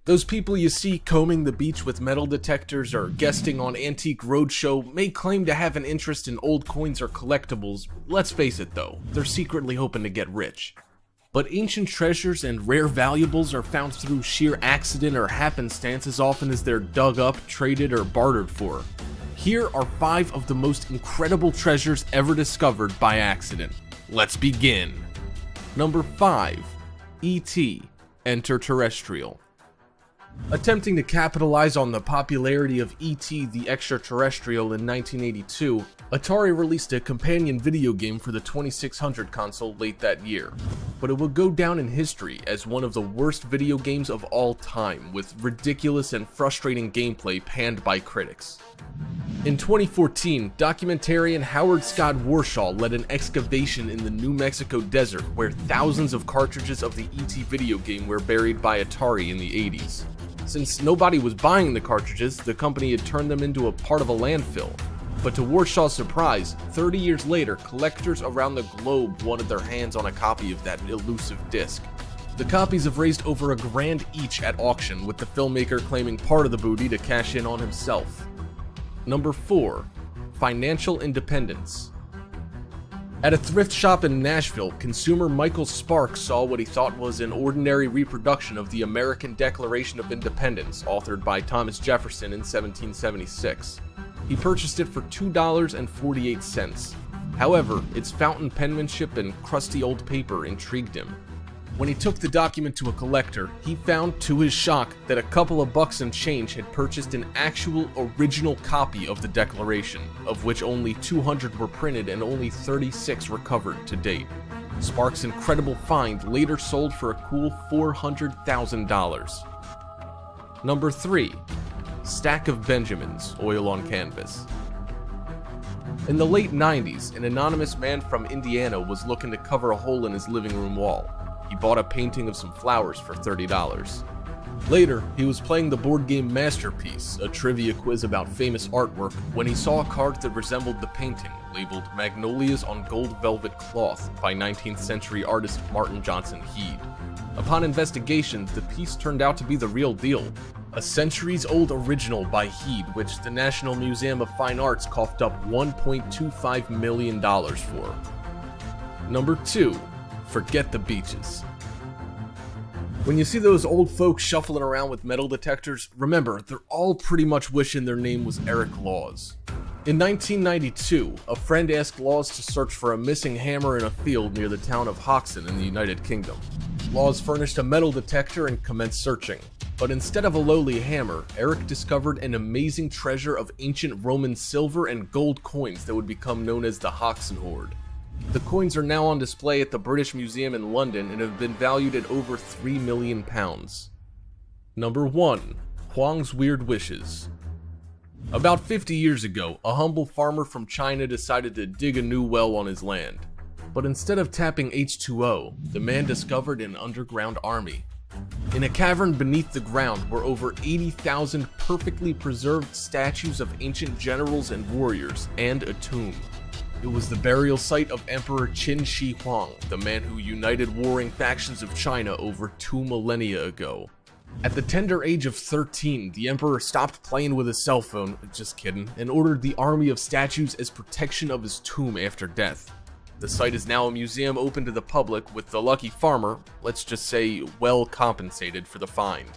Those people you see combing the beach with metal detectors or guesting on Antique Roadshow may claim to have an interest in old coins or collectibles. Let's face it though, they're secretly hoping to get rich. But ancient treasures and rare valuables are found through sheer accident or happenstance as often as they're dug up, traded, or bartered for. Here are 5 of the most incredible treasures ever discovered by accident. Let's begin. Number 5. E.T. Enter Terrestrial. Attempting to capitalize on the popularity of E.T. the Extraterrestrial in 1982, Atari released a companion video game for the 2600 console late that year. But it would go down in history as one of the worst video games of all time, with ridiculous and frustrating gameplay panned by critics. In 2014, documentarian Howard Scott Warshaw led an excavation in the New Mexico desert where thousands of cartridges of the E.T. video game were buried by Atari in the 80s. Since nobody was buying the cartridges, the company had turned them into a part of a landfill. But to Warshaw's surprise, 30 years later, collectors around the globe wanted their hands on a copy of that elusive disc. The copies have raised over $1,000 each at auction, with the filmmaker claiming part of the booty to cash in on himself. Number 4. Financial Independence. At a thrift shop in Nashville, consumer Michael Sparks saw what he thought was an ordinary reproduction of the American Declaration of Independence, authored by Thomas Jefferson in 1776. He purchased it for $2.48. However, its fountain penmanship and crusty old paper intrigued him. When he took the document to a collector, he found, to his shock, that a couple of bucks and change had purchased an actual original copy of the Declaration, of which only 200 were printed and only 36 recovered to date. Sparks' incredible find later sold for a cool $400,000. Number 3. Stack of Benjamins, oil on canvas. In the late 90s, an anonymous man from Indiana was looking to cover a hole in his living room wall. He bought a painting of some flowers for $30. Later, he was playing the board game Masterpiece, a trivia quiz about famous artwork, when he saw a card that resembled the painting, labeled Magnolias on Gold Velvet Cloth by 19th century artist Martin Johnson Heade. Upon investigation, the piece turned out to be the real deal, a centuries-old original by Heade, which the National Museum of Fine Arts coughed up $1.25 million for. Number 2. Forget the beaches. When you see those old folks shuffling around with metal detectors, remember, they're all pretty much wishing their name was Eric Laws. In 1992, a friend asked Laws to search for a missing hammer in a field near the town of Hoxton in the United Kingdom. Laws furnished a metal detector and commenced searching. But instead of a lowly hammer, Eric discovered an amazing treasure of ancient Roman silver and gold coins that would become known as the Hoxton Hoard. The coins are now on display at the British Museum in London and have been valued at over £3 million. Number 1. Huang's Weird Wishes. About 50 years ago, a humble farmer from China decided to dig a new well on his land. But instead of tapping H2O, the man discovered an underground army. In a cavern beneath the ground were over 80,000 perfectly preserved statues of ancient generals and warriors, and a tomb. It was the burial site of Emperor Qin Shi Huang, the man who united warring factions of China over 2 millennia ago. At the tender age of 13, the emperor stopped playing with his cell phone, just kidding, and ordered the army of statues as protection of his tomb after death. The site is now a museum open to the public, with the lucky farmer, let's just say, well compensated for the find.